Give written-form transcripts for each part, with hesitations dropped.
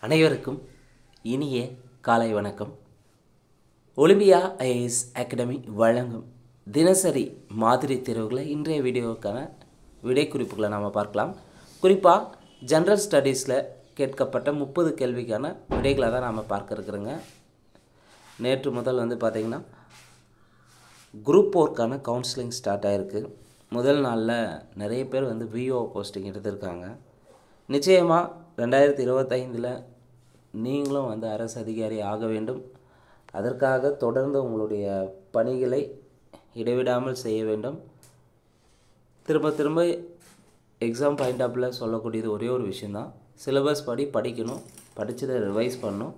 அனைவருக்கும் இனிய காலை வணக்கம். ஒலிம்பியா ஐஏஎஸ் அகாடமி வழங்கும் தினசரி மாதிரி தேர்வுகளை இன்றைய வீடியோவுக்கான விடை குறிப்புகளை நாம் பார்க்கலாம். குறிப்பாக ஜென்ரல் ஸ்டடீஸில் கேட்கப்பட்ட 30 கேள்விக்கான விடைகளை தான் நாம் பார்க்க இருக்கிறோங்க. நேற்று முதல் பார்த்திங்கன்னா குரூப் 4க்கான கவுன்சிலிங் ஸ்டார்ட் ஆகிருக்கு. முதல் நாளில் நிறைய பேர் விஓ போஸ்டிங் எடுத்திருக்காங்க. நிச்சயமாக 2025 நீங்களும் அரசு அதிகாரி ஆக வேண்டும். அதற்காக தொடர்ந்து உங்களுடைய பணிகளை இடைவிடாமல் செய்ய வேண்டும். திரும்ப எக்ஸாம் பாயிண்ட் ஆஃப்ல சொல்லக்கூடியது ஒரே ஒரு விஷயந்தான், சிலபஸ் படிக்கணும், படித்ததை ரிவைஸ் பண்ணணும்.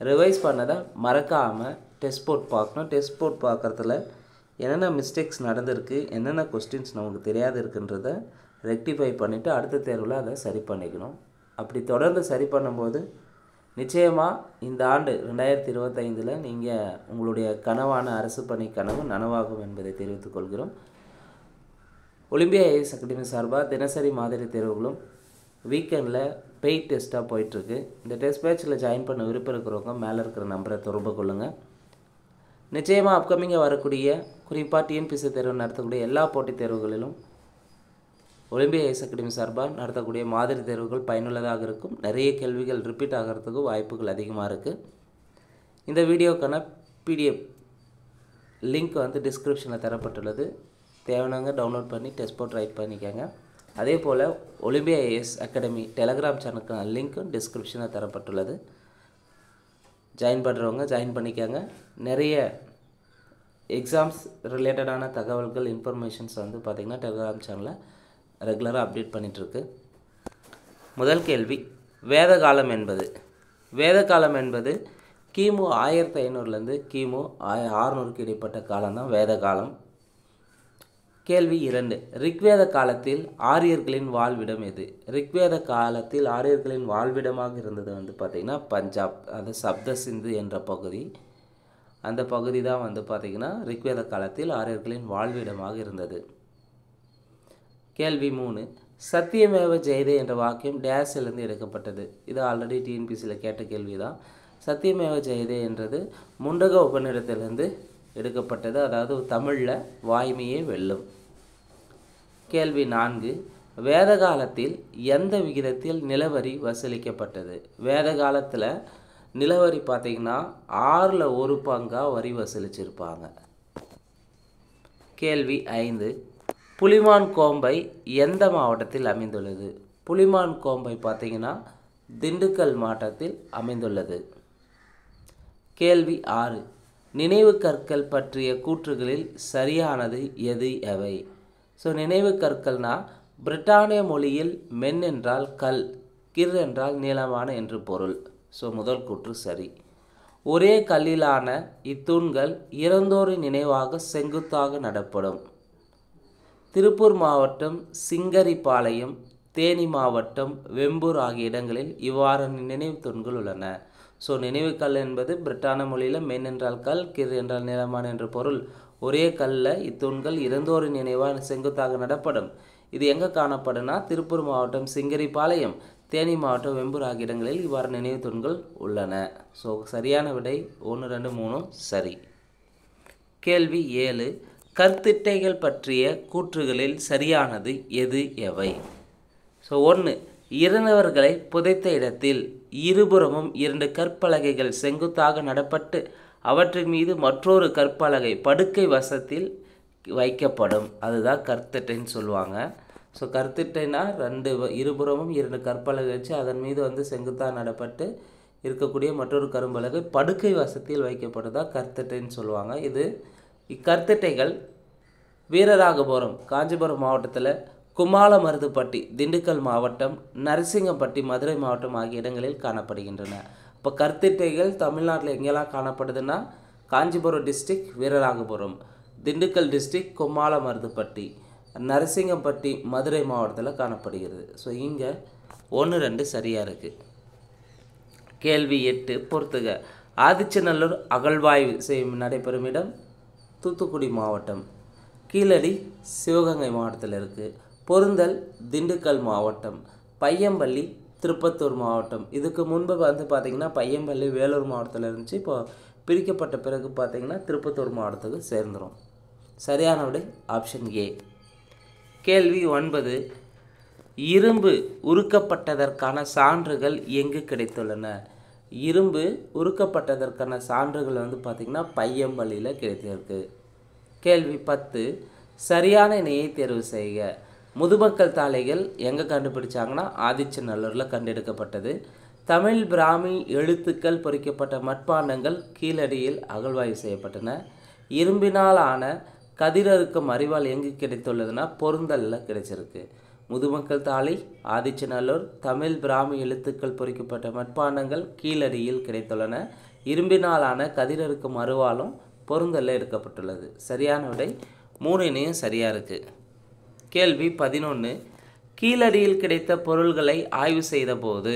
ரிவைஸ் பண்ணதை மறக்காமல் டெஸ்ட் போர்ட் பார்க்கணும். டெஸ்ட் போர்ட் பார்க்குறதுல என்னென்ன மிஸ்டேக்ஸ் நடந்திருக்கு, என்னென்ன கொஸ்டின்ஸ் நமக்கு தெரியாது இருக்குன்றதை ரெக்டிஃபை பண்ணிவிட்டு அடுத்த தேர்வில் அதை சரி பண்ணிக்கணும். அப்படி தொடர்ந்து சரி பண்ணும்போது நிச்சயமாக இந்த ஆண்டு 2025 நீங்கள் உங்களுடைய கனவான அரசு பணி கனவு நனவாகும் என்பதை தெரிவித்துக் கொள்கிறோம். ஒலிம்பியா ஐஏஎஸ் அகாடமி சார்பாக தினசரி மாதிரி தேர்வுகளும் வீக்கெண்டில் பெய்ட் டெஸ்ட்டாக போயிட்டுருக்கு. இந்த டெஸ்ட் பேட்சில் ஜாயின் பண்ண விருப்பம் இருக்கிறவங்க மேலே இருக்கிற நம்பரை தொடர்பு கொள்ளுங்கள். நிச்சயமாக அப்கமிங்காக வரக்கூடிய குறிப்பாக டிஎன்பிசி தேர்வு நடத்தக்கூடிய எல்லா போட்டித் தேர்வுகளிலும் ஒலிம்பியா ஐஏஎஸ் அகாடமி சார்பாக நடத்தக்கூடிய மாதிரி தேர்வுகள் பயனுள்ளதாக இருக்கும். நிறைய கேள்விகள் ரிப்பீட் ஆகிறதுக்கு வாய்ப்புகள் அதிகமாக இருக்குது. இந்த வீடியோக்கான பிடிஎஃப் லிங்க் டிஸ்கிரிப்ஷனில் தரப்பட்டுள்ளது. தேவையானவங்க டவுன்லோட் பண்ணி டெஸ்ட் போட்டு ரைட் பண்ணிக்கோங்க. அதே போல் ஒலிம்பியா ஐஏஎஸ் அகாடமி டெலகிராம் சேனலுக்கான லிங்க்கும் டிஸ்கிரிப்ஷனில் தரப்பட்டுள்ளது. ஜாயின் பண்ணுறவங்க ஜாயின் பண்ணிக்கோங்க. நிறைய எக்ஸாம்ஸ் ரிலேட்டடான தகவல்கள் இன்ஃபர்மேஷன்ஸ் பார்த்திங்கன்னா டெலகிராம் சேனலில் ரெகுலராக அப்டேட் பண்ணிகிட்ருக்கு. முதல் கேள்வி, வேதகாலம் என்பது கிமு 1500 கிமு 600 இடைப்பட்ட காலம்தான் வேதகாலம். கேள்வி 2, ரிக்வேத காலத்தில் ஆரியர்களின் வாழ்விடம் எது? ரிக்வேத காலத்தில் ஆரியர்களின் வாழ்விடமாக இருந்தது பார்த்திங்கன்னா பஞ்சாப், அது சப்த சிந்து என்ற பகுதி. அந்த பகுதி தான் பார்த்திங்கன்னா ரிக்வேத காலத்தில் ஆரியர்களின் வாழ்விடமாக இருந்தது. கேள்வி 3, சத்தியமேவ ஜெயதே என்ற வாக்கியம் டேஸிலிருந்து எடுக்கப்பட்டது. இது ஆல்ரெடி டிஎன்பிசியில் கேட்ட கேள்வி தான். சத்தியமேவ ஜெயதே என்றது முண்டக உபநிடத்திலிருந்து எடுக்கப்பட்டது, அதாவது தமிழில் வாய்மையே வெல்லும். கேள்வி 4, வேத காலத்தில் எந்த விகிதத்தில் நிலவரி வசூலிக்கப்பட்டது? வேத காலத்தில் நிலவரி பார்த்திங்கன்னா 6ல் 1 பங்காக வரி வசூலிச்சிருப்பாங்க. கேள்வி 5, புலிமான் கோம்பை எந்த மாவட்டத்தில் அமைந்துள்ளது? புலிமான் கோம்பை பார்த்திங்கன்னா திண்டுக்கல் மாவட்டத்தில் அமைந்துள்ளது. கேள்வி 6, நினைவு கற்கள் பற்றிய கூற்றுகளில் சரியானது எது எவை? நினைவு கற்கள்னால் பிரிட்டானிய மொழியில் மென் என்றால் கல், கிர் என்றால் நீளமான என்று பொருள். முதல் கூற்று சரி. ஒரே கல்லிலான இத்தூண்கள் இறந்தோரின் நினைவாக செங்குத்தாக நடப்படும். திருப்பூர் மாவட்டம் சிங்கரிபாளையம், தேனி மாவட்டம் வெம்பூர் ஆகிய இடங்களில் இவ்வாறான நினைவு தூண்கள் உள்ளன. நினைவு கல் என்பது பிரிட்டானிய மொழியில் மென் என்றால் கல், கிர் என்றால் நீளமான என்று பொருள். ஒரே கல்லில் இத்தூண்கள் இறந்தோரின் நினைவாக செங்குத்தாக நடப்படும். இது எங்கே காணப்படும்னா திருப்பூர் மாவட்டம் சிங்கரிபாளையம், தேனி மாவட்டம் வெம்பூர் ஆகிய இடங்களில் இவ்வாறு நினைவு தூண்கள் உள்ளன. சரியான விடை 1, 2, 3 சரி. கேள்வி 7, கற்திட்டைகள் பற்றிய கூற்றுகளில் சரியானது எது எவை? 1, இறந்தவர்களை புதைத்த இடத்தில் இருபுறமும் 2 கற்பலகைகள் செங்குத்தாக நடப்பட்டு அவற்றின் மீது மற்றொரு கற்பலகை படுக்கை வசத்தில் வைக்கப்படும். அதுதான் கற்திட்டைன்னு சொல்லுவாங்க. கற்திட்டைனா இருபுறமும் 2 கற்பலகை வச்சு அதன் மீது செங்குத்தாக நடப்பட்டு இருக்கக்கூடிய மற்றொரு கரும்பலகை படுக்கை வசத்தில் வைக்கப்படுதான் கற்திட்டைன்னு சொல்லுவாங்க. இக்கற்திட்டைகள் வீரராகபுரம் காஞ்சிபுரம் மாவட்டத்தில், குமாலமருதுப்பட்டி திண்டுக்கல் மாவட்டம், நரசிங்கப்பட்டி மதுரை மாவட்டம் ஆகிய இடங்களில் காணப்படுகின்றன. இப்போ கற்திட்டைகள் தமிழ்நாட்டில் எங்கெல்லாம் காணப்படுதுன்னா காஞ்சிபுரம் டிஸ்ட்ரிக்ட் வீரராகபுரம், திண்டுக்கல் டிஸ்ட்ரிக்ட் குமாலமருதுப்பட்டி, நரசிங்கப்பட்டி மதுரை மாவட்டத்தில் காணப்படுகிறது. இங்கே 1, 2 சரியாக இருக்குது. கேள்வி 8, பொறுத்துக. ஆதிச்சநல்லூர் அகழ்வாய்வு செய்யும் நடைபெறும் இடம் தூத்துக்குடி மாவட்டம். கீழடி சிவகங்கை மாவட்டத்தில் இருக்குது. பொருந்தல் திண்டுக்கல் மாவட்டம். பையம்பள்ளி திருப்பத்தூர் மாவட்டம். இதுக்கு முன்பு வந்து பார்த்திங்கன்னா பையம்பள்ளி வேலூர் மாவட்டத்தில் இருந்துச்சு. இப்போ பிரிக்கப்பட்ட பிறகு பார்த்திங்கன்னா திருப்பத்தூர் மாவட்டத்துக்கு சேர்ந்துடும். சரியான விடை ஆப்ஷன் ஏ. கேள்வி 9. இரும்பு உருக்கப்பட்டதற்கான சான்றுகள் எங்கு கிடைத்துள்ளன? இரும்பு உருக்கப்பட்டதற்கான சான்றுகள் வந்து பார்த்திங்கன்னா பையம்பள்ளியில் கிடைத்திருக்கு. கேள்வி 10. சரியான இணையை தேர்வு செய்க. முதுமக்கள் தாளைகள் எங்கே கண்டுபிடிச்சாங்கன்னா ஆதிச்சநல்லூரில் கண்டெடுக்கப்பட்டது. தமிழ் பிராமி எழுத்துக்கள் பொறிக்கப்பட்ட மட்பாண்டங்கள் கீழடியில் அகழ்வாய்வு செய்யப்பட்டன. இரும்பினால் ஆன கதிரறுக்கும் அறிவால் எங்கு கிடைத்துள்ளதுன்னா பொருந்தலில் கிடைச்சிருக்கு. முதுமக்கள் தாளி ஆதிச்சநல்லூர், தமிழ் பிராமி எழுத்துக்கள் பொறிக்கப்பட்ட மட்பாண்டங்கள் கீழடியில் கிடைத்துள்ளன. இரும்பினாலான கதிரறுக்கும் அருவாலும் பொருந்தலில் எடுக்கப்பட்டுள்ளது. சரியான விடை 3 இணையும் சரியாக இருக்குது. கேள்வி 11. கீழடியில் கிடைத்த பொருள்களை ஆய்வு செய்த போது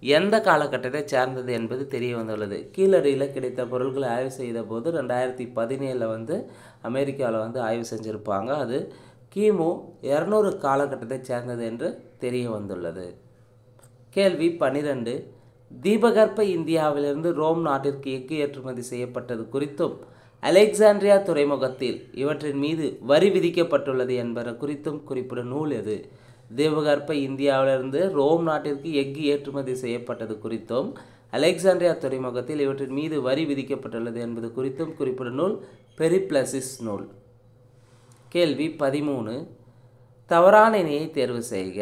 எந்த காலகட்டத்தை சார்ந்தது என்பது தெரிய வந்துள்ளது. கீழடியில் கிடைத்த பொருள்களை ஆய்வு செய்த போது 2017 வந்து அமெரிக்காவில் வந்து ஆய்வு செஞ்சுருப்பாங்க. அது கிமு 200 காலகட்டத்தை சேர்ந்தது என்று தெரிய வந்துள்ளது. கேள்வி 12. தீபகற்ப இந்தியாவிலிருந்து ரோம் நாட்டிற்கு எஃகு ஏற்றுமதி செய்யப்பட்டது குறித்தும் அலெக்சாண்ட்ரியா துறைமுகத்தில் இவற்றின் மீது வரி விதிக்கப்பட்டுள்ளது என்பது குறித்தும் குறிப்பிடும் நூல் எது? தீபகற்ப இந்தியாவிலிருந்து ரோம் நாட்டிற்கு எஃகு ஏற்றுமதி செய்யப்பட்டது குறித்தும் அலெக்சாண்ட்ரியா துறைமுகத்தில் இவற்றின் மீது வரி விதிக்கப்பட்டுள்ளது என்பது குறித்தும் குறிப்பிடும் நூல் பெரிப்ளசிஸ் நூல். கேள்வி 13. தவறான இணையை தேர்வு செய்க.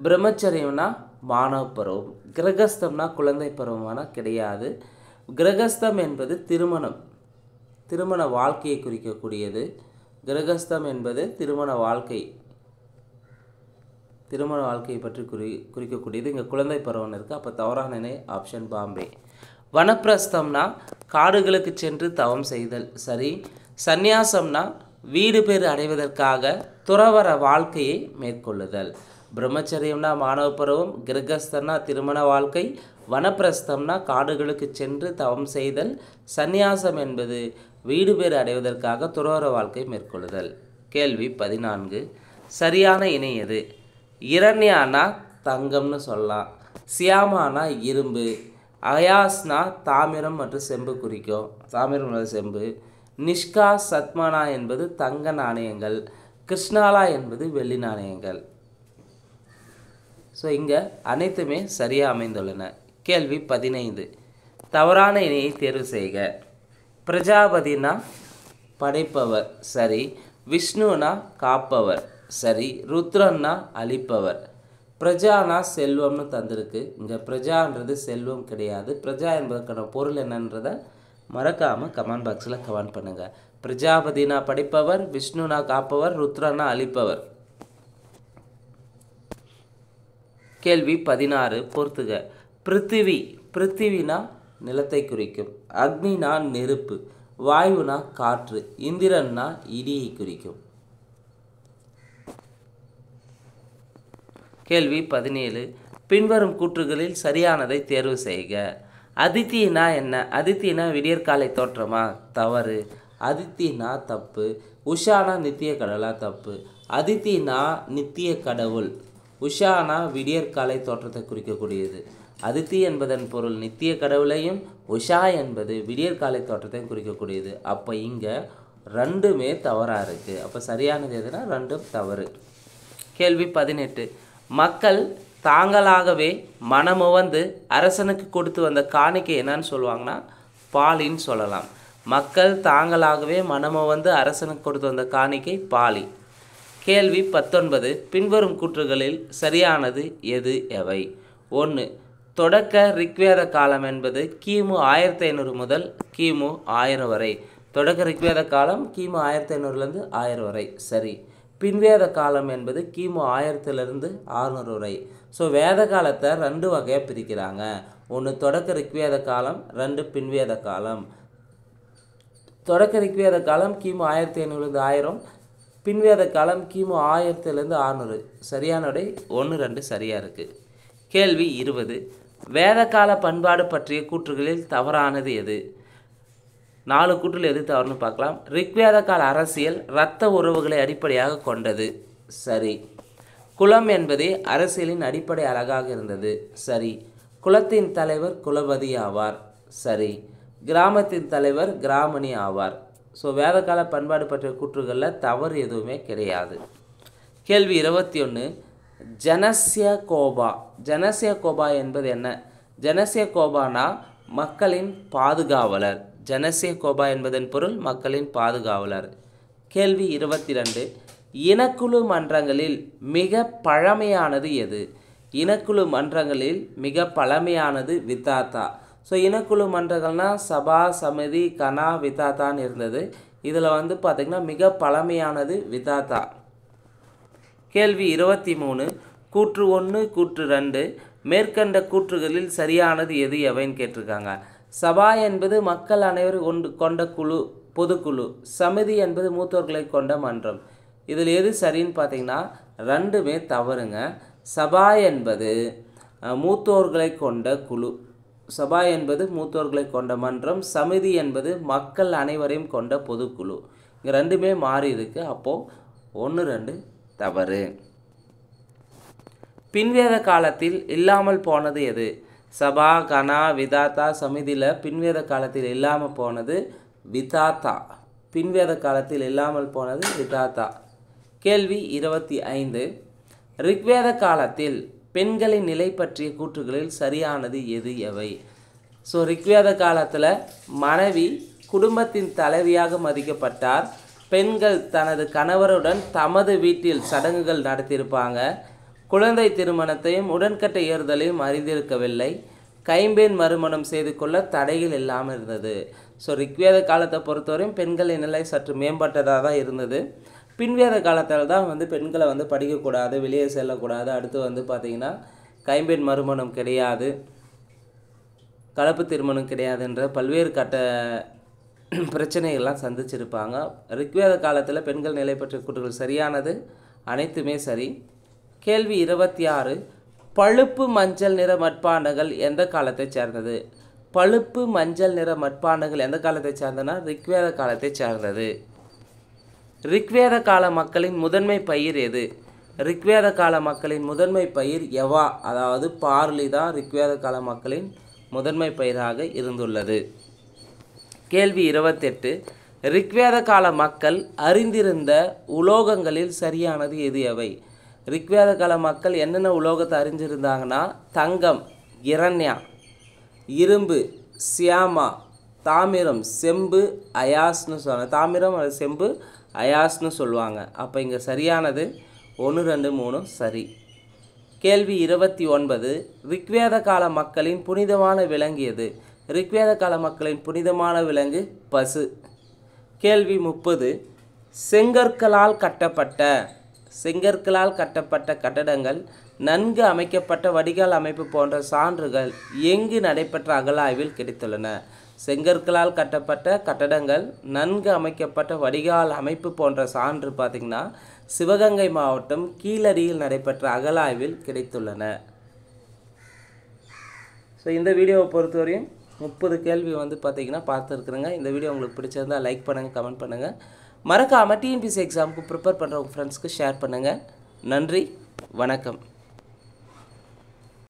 பிரம்மச்சரியம்னா மாணவ பருவம், கிரகஸ்தம்னா குழந்தை பருவமான கிடையாது. கிரகஸ்தம் என்பது திருமண வாழ்க்கையை குறிக்கக்கூடியது. கிரகஸ்தம் என்பது திருமண வாழ்க்கையை பற்றி குறிக்கக்கூடியது. இங்கே குழந்தை பருவம் இருக்குது. அப்போ தவறான இணை ஆப்ஷன் பாம்பே. வனப்பிரஸ்தம்னா காடுகளுக்கு சென்று தவம் செய்தல். சரி. சந்நியாசம்னா வீடு பேறு அடைவதற்காக துறவற வாழ்க்கையை மேற்கொள்ளுதல். பிரம்மச்சரியம்னா மாணவ பருவம், கிரகஸ்தம்னா திருமண வாழ்க்கை, வனப்பிரஸ்தம்னா காடுகளுக்கு சென்று தவம் செய்தல், சந்நியாசம் என்பது வீடு பேறு அடைவதற்காக துறவற வாழ்க்கை மேற்கொள்ளுதல். கேள்வி 14. சரியான இணை எது? இரண்யானா தங்கம்னு சொல்லலாம், சியாமானா இரும்பு, அயாஸ்னா தாமிரம் மற்றும் செம்பு குறிக்கும், தாமிரம் அல்லது செம்பு, நிஷ்கா சத்மானா என்பது தங்க நாணயங்கள், கிருஷ்ணாலா என்பது வெள்ளி நாணயங்கள். ஸோ இங்கே அனைத்துமே சரியாக அமைந்துள்ளன. கேள்வி 15. தவறான இணையை தேர்வு செய்க. பிரஜாபதினா படைப்பவர். சரி. விஷ்ணுனா காப்பவர். சரி. ருத்ரன்னா அழிப்பவர். பிரஜானா செல்வம்னு தந்திருக்கு. இங்கே பிரஜான்றது செல்வம் கிடையாது. பிரஜா என்பதற்கான பொருள் என்னன்றதை மறக்காமல் கமெண்ட் பாக்ஸில் கமெண்ட் பண்ணுங்கள். பிரஜாபதினா படைப்பவர், விஷ்ணுனா காப்பவர், ருத்ரனா அழிப்பவர். கேள்வி 16. பொறுத்துக. பிருத்திவினா நிலத்தை குறிக்கும், அக்னினா நெருப்பு, வாயுனா காற்று, இந்திரன்னா இடியை குறிக்கும். கேள்வி 17. பின்வரும் கூற்றுகளில் சரியானதை தேர்வு செய்க. அதித்தினா என்ன? அதித்தினா விடியற்காலை தோற்றமா? தவறு. அதித்தினா தப்பு. உஷானா நித்திய கடவுளா? தப்பு. அதித்தினா நித்திய கடவுள், உஷானா விடியற்காலை தோற்றத்தை குறிக்கக்கூடியது. அதித்தி என்பதன் பொருள் நித்திய கடவுளையும், உஷா என்பது விடியற்காலை தோற்றத்தையும் குறிக்கக்கூடியது. அப்போ இங்கே ரெண்டுமே தவறாக இருக்குது. அப்போ சரியானது எதுனா ரெண்டும் தவறு. கேள்வி 18. மக்கள் தாங்களாகவே மனமுவந்து அரசனுக்கு கொடுத்து வந்த காணிக்கை என்னன்னு சொல்லுவாங்கன்னா பாலின்னு சொல்லலாம். மக்கள் தாங்களாகவே மனமுவந்து அரசனுக்கு கொடுத்து வந்த காணிக்கை பாலி. கேள்வி 19. பின்வரும் கூற்றுகளில் சரியானது எது எவை? 1. தொடக்க ரிக்வேத காலம் என்பது கிமு 1500 முதல் கிமு 1000 வரை. தொடக்க ரிக்வேத காலம் கிமு 1500லேருந்து 1000 வரை. சரி. பின்வேத காலம் என்பது கிமு 1000லேருந்து 600 வரை. ஸோ வேத காலத்தை 2 வகையாக பிரிக்கிறாங்க. 1 தொடக்க ரிக்வேத காலம், 2 பின்வேத காலம். தொடக்க ரிக்வேத காலம் கிமு 1500லேருந்து 1000, பின்வேத காலம் கிமு 1000லேருந்து 600. சரியான விடை 1, 2 சரியாக இருக்குது. கேள்வி 20. வேதகால பண்பாடு பற்றிய கூற்றுகளில் தவறானது எது? 4 கூற்றில் எது தவறுன்னு பார்க்கலாம். ரிக்வேத கால அரசியல் இரத்த உறவுகளை அடிப்படையாக கொண்டது. சரி. குலம் என்பதே அரசியலின் அடிப்படை அழகாக இருந்தது. சரி. குலத்தின் தலைவர் குலபதி ஆவார். சரி. கிராமத்தின் தலைவர் கிராமணி ஆவார். ஸோ வேதகால பண்பாடு பற்றிய கூற்றுகளில் தவறு எதுவுமே கிடையாது. கேள்வி 21. ஜனஸ்ய கோபா. ஜனஸ்ய கோபா என்பது என்ன? ஜனஸ்ய கோபானா மக்களின் பாதுகாவலர். ஜனஸ்ய கோபா என்பதன் பொருள் மக்களின் பாதுகாவலர். கேள்வி 22. இனக்குழு மன்றங்களில் மிக பழமையானது எது? இனக்குழு மன்றங்களில் மிக பழமையானது விதாத்தா. ஸோ இனக்குழு மன்றங்கள்னால் சபா, சமிதி, கனா, விதாத்தான்னு இருந்தது. இதில் பார்த்திங்கன்னா மிக பழமையானது விதாத்தா. கேள்வி 23. கூற்று 1, கூற்று 2 மேற்கண்ட கூற்றுகளில் சரியானது எது எவைன்னு கேட்டிருக்காங்க. சபா என்பது மக்கள் அனைவரும் கொண்ட குழு, பொதுக்குழு. சமிதி என்பது மூத்தோர்களை கொண்ட மன்றம். இதில் எது சரின்னு பார்த்தீங்கன்னா ரெண்டுமே தவறுங்க. சபா என்பது மூத்தோர்களை கொண்ட குழு. சபா என்பது மூத்தோர்களை கொண்ட மன்றம். சமிதி என்பது மக்கள் அனைவரையும் கொண்ட பொதுக்குழு. இங்கே ரெண்டுமே மாறி இருக்கு. அப்போது 1, 2 தவறு. பின்வேத காலத்தில் இல்லாமல் போனது எது? சபா, கனா, விதாத்தா, சமிதியில் பின்வேத காலத்தில் இல்லாமல் போனது விதாத்தா. பின்வேத காலத்தில் இல்லாமல் போனது விதாத்தா. கேள்வி 25. ரிக்வேத காலத்தில் பெண்களின் நிலை பற்றிய கூற்றுகளில் சரியானது எது எவை? ஸோ ரிக்வேத காலத்தில் மனைவி குடும்பத்தின் தலைவியாக மதிக்கப்பட்டார். பெண்கள் தனது கணவருடன் தமது வீட்டில் சடங்குகள் நடத்தியிருப்பாங்க. குழந்தை திருமணத்தையும் உடன்கட்டை ஏறுதலையும் அறிந்திருக்கவில்லை. கைம்பெண் மறுமணம் செய்து கொள்ள தடைகள் இல்லாமல் இருந்தது. ஸோ ரிக்வேத காலத்தை பொறுத்தவரையும் பெண்களின் நிலை சற்று மேம்பட்டதாக தான் இருந்தது. பின்வேத காலத்தில் தான் பெண்களை படிக்கக்கூடாது, வெளியே செல்லக்கூடாது. அடுத்து பார்த்திங்கன்னா கைம்பெண் மறுமணம் கிடையாது, கலப்பு திருமணம் கிடையாதுன்ற பல்வேறு பிரச்சனைகள்லாம் சந்திச்சிருப்பாங்க. ரிக்வேத காலத்தில் பெண்கள் நிலை பற்றிய கூற்றுகள் சரியானது அனைத்துமே சரி. கேள்வி 26. பழுப்பு மஞ்சள் நிற மட்பாண்டங்கள் எந்த காலத்தை சேர்ந்தது? பழுப்பு மஞ்சள் நிற மட்பாண்டங்கள் எந்த காலத்தை சேர்ந்ததுன்னா ரிக்வேத காலத்தை சேர்ந்தது. ரிக்வேத கால மக்களின் முதன்மை பயிர் எது? ரிக்வேத கால மக்களின் முதன்மை பயிர் யவா, அதாவது பார்லி தான் ரிக்வேத கால மக்களின் முதன்மை பயிராக இருந்துள்ளது. கேள்வி 28. ரிக்வேத கால மக்கள் அறிந்திருந்த உலோகங்களில் சரியானது எது எவை? ரிக்வேத கால மக்கள் என்னென்ன உலோகத்தை அறிஞ்சிருந்தாங்கன்னா தங்கம், இரண்யா, இரும்பு, சியாமா, தாமிரம், செம்பு, அயாஸ்னு சொல்லுவாங்க. தாமிரம் அது செம்பு, அயாஸ்னு சொல்லுவாங்க. அப்போ இங்கே சரியானது 1, 2, 3 சரி. கேள்வி 29. ரிக்வேத கால மக்களின் புனிதமான விலங்கு எது? ரிக்வேத கால மக்களின் புனிதமான விலங்கு பசு. கேள்வி 30. செங்கற்களால் கட்டப்பட்ட கட்டடங்கள், நன்கு அமைக்கப்பட்ட வடிகால் அமைப்பு போன்ற சான்றுகள் எங்கு நடைபெற்ற அகழாய்வில் கிடைத்துள்ளன? செங்கற்களால் கட்டப்பட்ட கட்டடங்கள், நன்கு அமைக்கப்பட்ட வடிகால் அமைப்பு போன்ற சான்று பார்த்திங்கன்னா சிவகங்கை மாவட்டம் கீழடியில் நடைபெற்ற அகழாய்வில் கிடைத்துள்ளன. ஸோ இந்த வீடியோவை பொறுத்தவரையும் 30 கேள்வி பார்த்திங்கன்னா பார்த்துருக்குறேங்க. இந்த வீடியோ உங்களுக்கு பிடிச்சிருந்தால் லைக் பண்ணுங்கள், கமெண்ட் பண்ணுங்கள். மறக்காமல் டிஎன்பிஎஸ்சி எக்ஸாமுக்கு ப்ரிப்பேர் பண்ணுற உங்கள் ஃப்ரெண்ட்ஸ்க்கு ஷேர் பண்ணுங்கள். நன்றி, வணக்கம்.